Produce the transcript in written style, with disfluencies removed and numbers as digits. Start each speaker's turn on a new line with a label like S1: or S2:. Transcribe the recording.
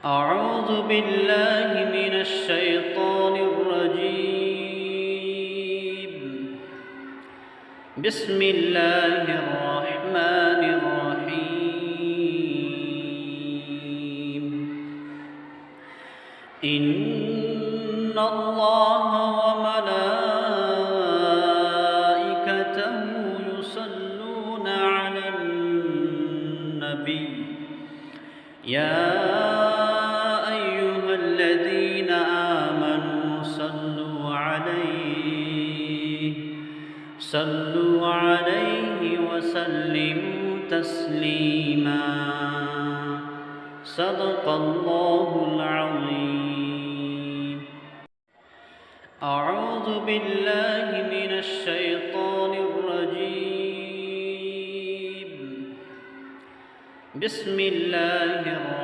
S1: أعوذ بالله من الشيطان الرجيم. بسم الله الرحمن الرحيم. إن الله وملائكته يصلون على النبي يا أيها الذين آمنوا صلوا عليه وسلموا تسليما. صدق الله العظيم. أعوذ بالله من الشيطان الرجيم. بسم الله الرحمن